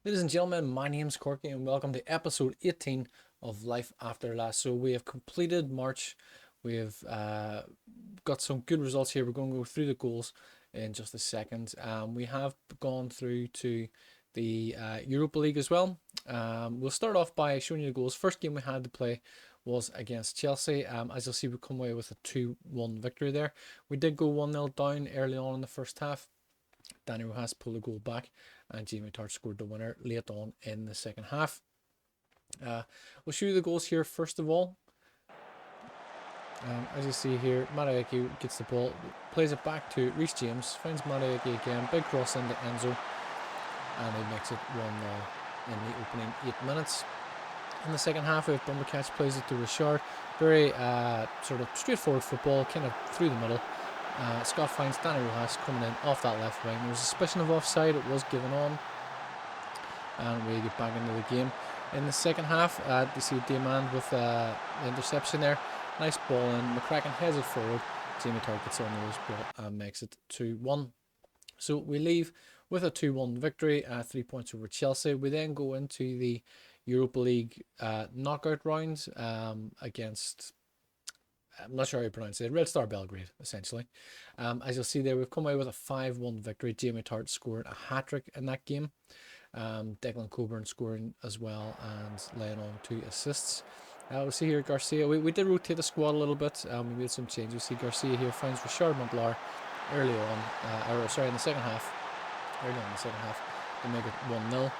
Ladies and gentlemen, my name's Korky and welcome to episode 18 of Life After Lasso. We have completed March. We have got some good results here. We're going to go through the goals in just a second. We have gone through to the Europa League as well. We'll start off by showing you the goals. First game we had to play was against Chelsea. As you'll see, we come away with a 2-1 victory there. We did go 1-0 down early on in the first half. Danny Rojas pulled a goal back and Jamie Tart scored the winner late on in the second half. We'll show you the goals here first of all. As you see here, Madueke gets the ball, plays it back to Reece James, finds Madueke again, big cross into Enzo, and he makes it 1-0 in the opening 8 minutes. In the second half, we have Bumbercatch plays it to Richard. Very sort of straightforward football, kind of through the middle. Scott finds Danny Rojas coming in off that left wing. There was a suspicion of offside, it was given on. And we get back into the game. In the second half, you see Demand with the interception there. Nice ball in. McCracken heads it forward. Jamie Tart gets on the loose ball and makes it 2-1. So we leave with a 2-1 victory, 3 points over Chelsea. We then go into the Europa League knockout rounds against, I'm not sure how you pronounce it, Red Star Belgrade, essentially. As you'll see there, we've come away with a 5-1 victory. Jamie Tart scored a hat-trick in that game. Declan Coburn scoring as well and laying on 2 assists. We'll see here Garcia. We did rotate the squad a little bit. We made some changes. We see Garcia here finds Richard Montlar early on, in the second half. Early on in the second half to make it 1-0.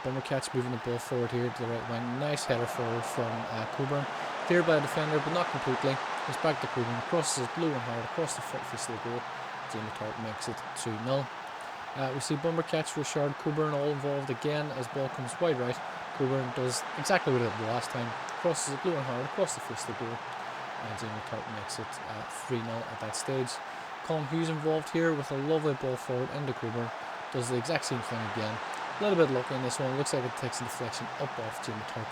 Bumbercatch moving the ball forward here to the right wing. Nice header forward from Coburn. Cleared by a defender, but not completely. Goes back to Coburn, crosses it low and hard across the face of the goal. Jamie Tart makes it 2-0. We see Bumbercatch, Richard, Coburn all involved again as ball comes wide right. Coburn does exactly what it did last time. Crosses it low and hard across the face of the goal. And Jamie Tart makes it 3-0 at that stage. Colin Hughes involved here with a lovely ball forward into Coburn. Does the exact same thing again. A little bit lucky in this one. Looks like it takes a deflection up off Jamie Tart.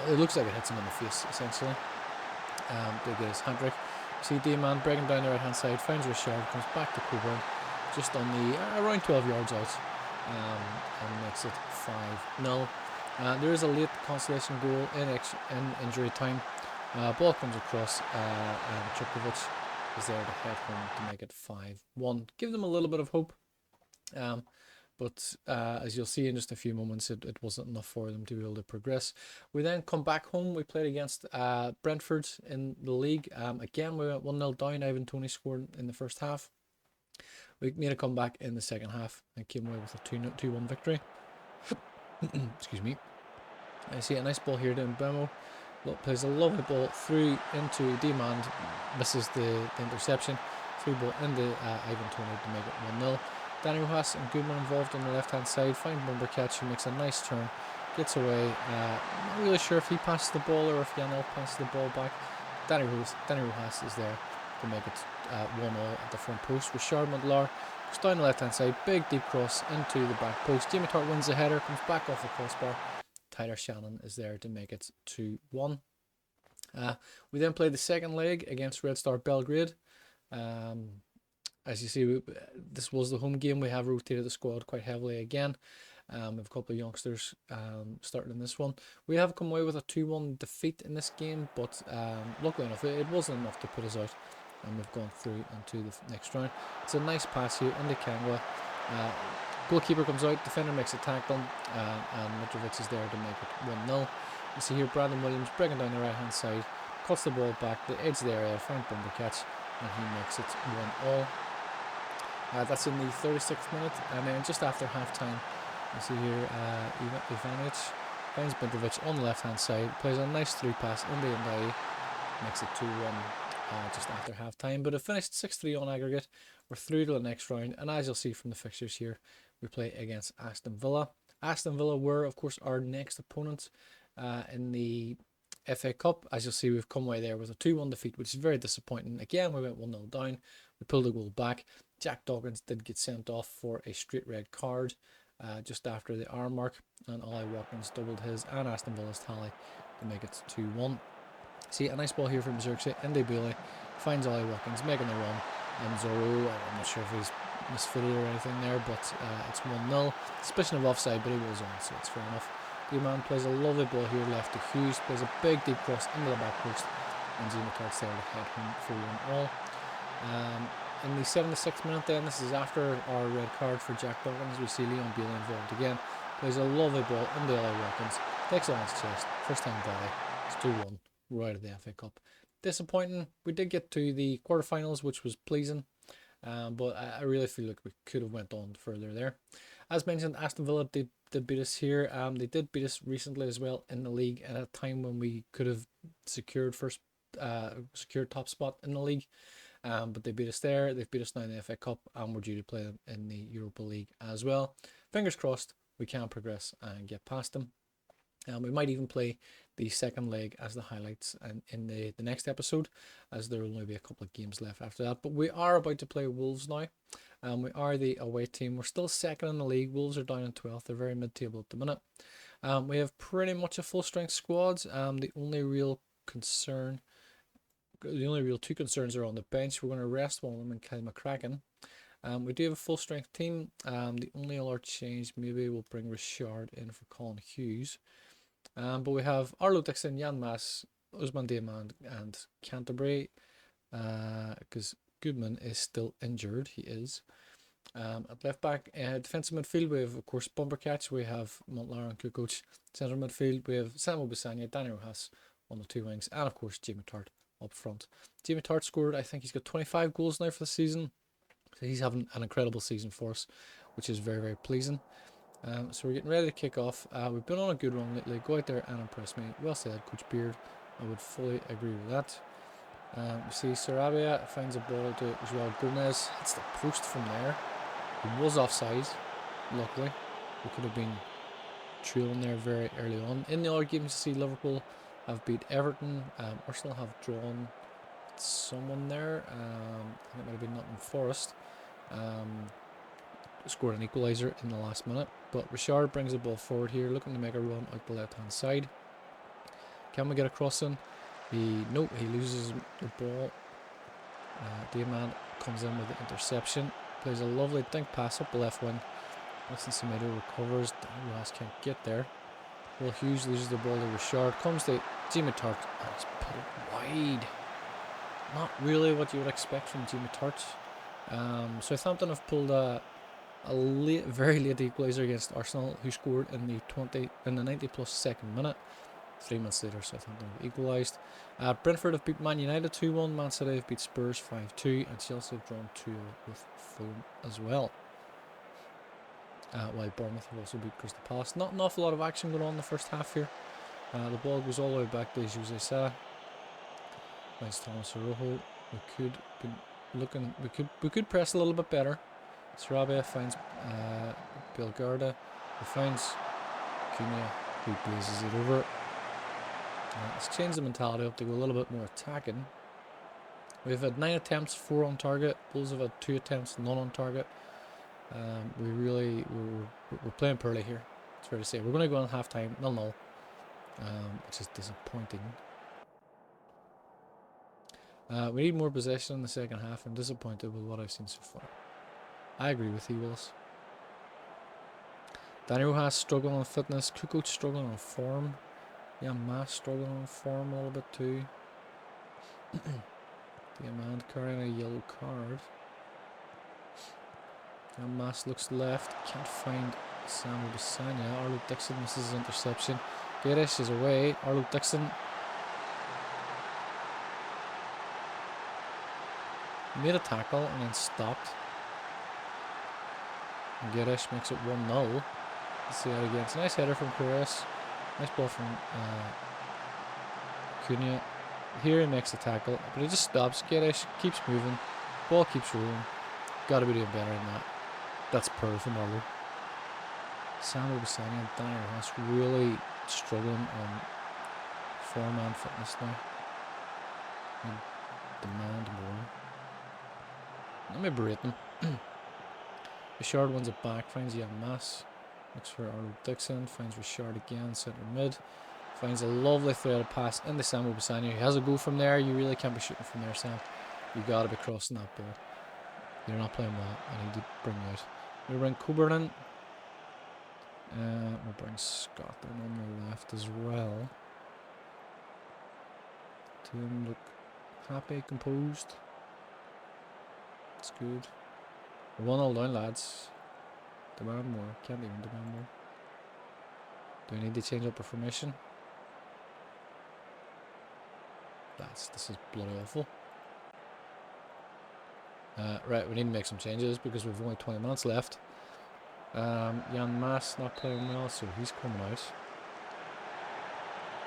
It looks like it hits him in the face, essentially. Big is hat-trick. See D-Man breaking down the right-hand side, finds Richard, comes back to Coburn, just on the around 12 yards out, and makes it 5-0. There is a late consolation goal in injury time. Ball comes across, and Chukovic is there to head home to make it 5-1. Give them a little bit of hope. But as you'll see in just a few moments, it wasn't enough for them to be able to progress. We then come back home. We played against Brentford in the league. Again, we went 1-0 down. Ivan Toney scored in the first half. We made a comeback in the second half and came away with a 2-1 victory. Excuse me. I see a nice ball here to Mbemo. Plays a lovely ball through into Demand. Misses the interception. Through ball into Ivan Toney to make it 1-0. Danny Rojas and Goodman involved on the left-hand side. Find Bumbercatch, who makes a nice turn. Gets away. Not really sure if he passes the ball or if Yanel passes the ball back. Danny Rojas is there to make it 1-0 at the front post. Richard Montlar goes down the left-hand side. Big deep cross into the back post. Jamie Tart wins the header. Comes back off the crossbar. Tyler Shannon is there to make it 2-1. We then play the second leg against Red Star Belgrade. As you see, this was the home game. We have rotated the squad quite heavily again. We have a couple of youngsters starting in this one. We have come away with a 2-1 defeat in this game, but luckily enough, it wasn't enough to put us out, and we've gone through into the next round. It's a nice pass here into Kangwa. Goalkeeper comes out, defender makes a tackle, and Mitrovic is there to make it 1-0. You see here Brandon Williams breaking down the right-hand side, cuts the ball back, the edge of the area, finds Bumbercatch, and he makes it 1-1. That's in the 36th minute, and then just after half-time, you see here Ivanic finds Mitrovic on the left-hand side, plays a nice through pass into Ndai, makes it 2-1 just after half-time. But it finished 6-3 on aggregate. We're through to the next round, and as you'll see from the fixtures here, we play against Aston Villa. Aston Villa were, of course, our next opponent in the FA Cup. As you'll see, we've come away there with a 2-1 defeat, which is very disappointing. Again, we went 1-0 down. We pulled a goal back. Jack Dawkins did get sent off for a straight red card just after the hour mark, and Ollie Watkins doubled his and Aston Villa's tally to make it 2-1. See, a nice ball here from Xerxes. Indy Bailey finds Ollie Watkins making the run, and Zorro, I'm not sure if he's misfitted or anything there, but it's 1-0. Suspicion of offside, but it was on, so it's fair enough. The man plays a lovely ball here left to Hughes, plays a big deep cross into the back post, and Jimmy Tartt's there to head home for 1-all. In the 76th minute then, this is after our red card for Jack Dawkins, we see Leon Bailey involved again. Plays a lovely ball into LA Watkins, takes it on his chest, first time volley, it's 2-1, right at the FA Cup. Disappointing, we did get to the quarterfinals, which was pleasing, but I really feel like we could have went on further there. As mentioned, Aston Villa did beat us here. They did beat us recently as well in the league at a time when we could have secured top spot in the league. But they beat us there. They've beat us now in the FA Cup, and we're due to play them in the Europa League as well. Fingers crossed we can progress and get past them. We might even play the second leg as the highlights and in the next episode, as there will only be a couple of games left after that. But we are about to play Wolves now. We are the away team. We're still second in the league. Wolves are down in 12th. They're very mid-table at the minute. We have pretty much a full-strength squad. The only real two concerns are on the bench. We're going to rest one of them in Kyle McCracken. We do have a full-strength team. The only other change, maybe we'll bring Richard in for Colin Hughes. But we have Arlo Dixon, Jan Maas, Usman Diamand, and Canterbury, because Goodman is still injured. He is. At left back, defensive midfield, we have, of course, Bumpercatch. We have Montlar and Kukoc. Central midfield, we have Samuel Bisanya, Danny Rojas on the two wings, and of course, Jamie Tartt up front. Jamie Tartt scored, I think he's got 25 goals now for the season. So he's having an incredible season for us, which is very, very pleasing. So we're getting ready to kick off. We've been on a good run lately. Go out there and impress me. Well said, Coach Beard. I would fully agree with that. We see Sarabia finds a ball to Joao Gomez. Hits the post from there. He was offside, luckily. We could have been trailing there very early on. In the other games, you see Liverpool have beat Everton. Arsenal have drawn someone there. I think it might have been Nottingham Forest. Scored an equaliser in the last minute. But Richard brings the ball forward here, looking to make a run out the left-hand side. Can we get a crossing? Nope, he loses the ball. Diamand comes in with the interception. Plays a lovely dink pass up the left wing. Winston Semedo recovers. Danny Ross can't get there. Will Hughes loses the ball to Richard. Comes to Jimmy Tartt. Oh, it's put it wide. Not really what you would expect from Jimmy Tartt. Southampton have pulled a very late equaliser against Arsenal, who scored in the 90+ second minute. 3 minutes later, Southampton have equalised. Brentford have beat Man United 2-1. Man City have beat Spurs 5-2, and Chelsea have drawn 2 with Fulham as well. While Bournemouth have also beat Crystal Palace. Not an awful lot of action going on in the first half here. The ball goes all the way back to Jose Sa. Nice Thomas Arojo. We could press a little bit better. Sarabia finds Belgarda, who finds Cunha, who blazes it over. Let's change the mentality up to go a little bit more attacking. We've had 9 attempts, 4 on target. Bulls have had 2 attempts, none on target. We're playing poorly here. It's fair to say. We're going to go on half time, 0-0, which is disappointing. We need more possession in the second half. I'm disappointed with what I've seen so far. I agree with you, Willis. Danny Rojas struggling on fitness. Kukoc struggling on form. Yeah, Maas struggling on form a little bit too. Diamand carrying a yellow card. And Maas looks left. Can't find Samuel Bisanya. Arlo Dixon misses his interception. Garish is away. Arlo Dixon made a tackle and then stopped. Garish makes it 1-0. Let's see that again. It's a nice header from Perez. Nice ball from Cunha. Here he makes a tackle, but he just stops. Garish keeps moving. Ball keeps rolling. Got to be doing better than that. That's per from Arlo. Samuel Bisanya and Danny Rojas really struggling on form and fitness now. Demand more. Let me berate them. Richard wins it back, finds Jan Maas. Looks for Arlo Dixon, finds Richard again, centre mid. Finds a lovely threaded pass into Samuel Bisanya. He has a go from there. You really can't be shooting from there, Sam. You got to be crossing that ball. You're not playing well. I need to bring you out. We'll bring Coburn in. We'll bring Scott in on the left as well. To him look happy, composed. It's good. We're 1-0 down, lads. Demand more. Can't even demand more. Do we need to change up our formation? This is bloody awful. Right, we need to make some changes because we've only 20 minutes left. Jan Maas not playing well, so he's coming out.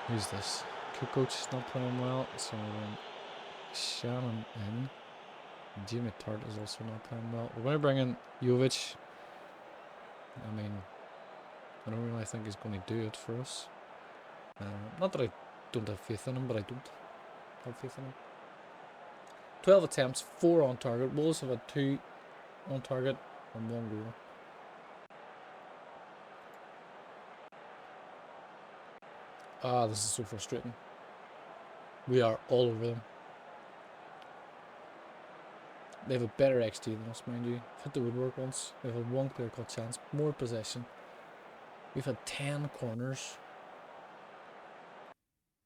Who's this? Kukoc not playing well, so Shannon in. Jimmy Tart is also not playing well. We're going to bring in Jovic. I mean, I don't really think he's going to do it for us. Not that I don't have faith in him, but I don't have faith in him. 12 attempts, 4 on target. Wolves have had 2 on target and 1 goal. This is so frustrating. We are all over them. They have a better XG than us, mind you. Hit the woodwork once. They've had 1 clear cut chance, more possession. We've had 10 corners.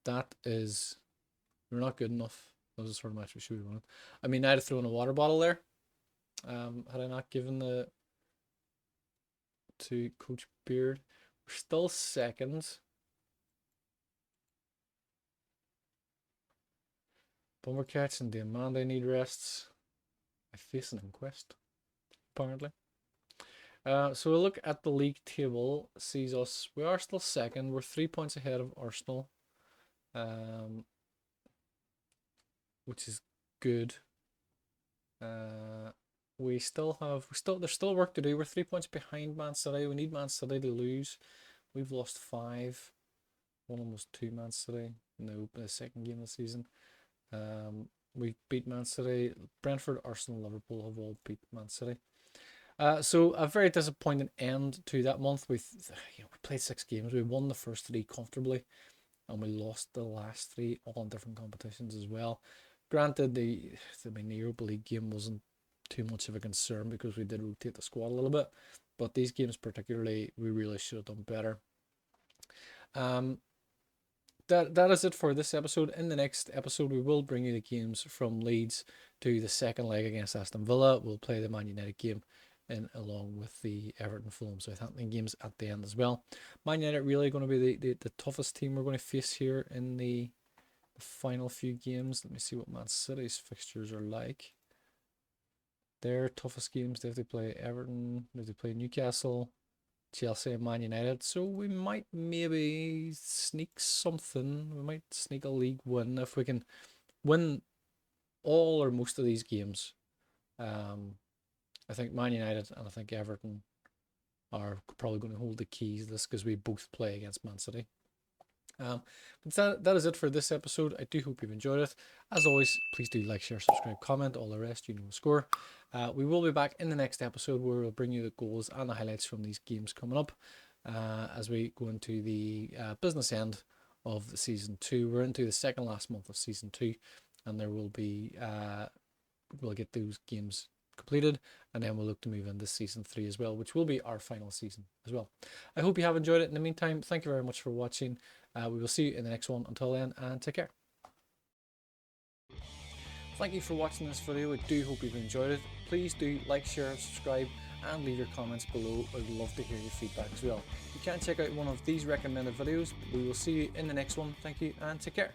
That is, we're not good enough. That was the sort of match we should have won. I mean, I'd have thrown a water bottle there. Had I not given to Coach Beard. We're still second. Bumbercats and Diamande need rests. I face an inquest, apparently. So we'll look at the league table. Sees us. We are still second. We're 3 points ahead of Arsenal. Which is good. There's still work to do. We're 3 points behind Man City. We need Man City to lose. We've lost 5. Won almost 2 Man City in the second game of the season. We beat Man City. Brentford, Arsenal, Liverpool have all beat Man City. So a very disappointing end to that month. We played 6 games. We won the first 3 comfortably, and we lost the last 3 all in different competitions as well. Granted, the Europa League game wasn't too much of a concern because we did rotate the squad a little bit, but these games particularly, we really should have done better. That is it for this episode. In the next episode, we will bring you the games from Leeds to the second leg against Aston Villa. We'll play the Man United game along with the Everton, Fulham, Southampton games at the end as well. Man United really going to be the toughest team we're going to face here in the final few games. Let me see what Man City's fixtures are like. Their toughest games, they have to play Everton, they have to play Newcastle, Chelsea and Man United. So we might maybe sneak something. We might sneak a league win if we can win all or most of these games. I think Man United and I think Everton are probably going to hold the keys to this because we both play against Man City. But that is it for this episode. I do hope you've enjoyed it. As always, please do like, share, subscribe, comment, all the rest, you know the score. We will be back in the next episode where we'll bring you the goals and the highlights from these games coming up as we go into the business end of the season 2. We're into the second last month of season 2, and there will be we'll get those games completed, and then we'll look to move into season 3 as well, which will be our final season as well. I hope you have enjoyed it. In the meantime, thank you very much for watching. We will see you in the next one. Until then, and take care. Thank you for watching this video. I do hope you've enjoyed it. Please do like, share, subscribe, and leave your comments below. I'd love to hear your feedback as well. You can check out one of these recommended videos. We will see you in the next one. Thank you and take care.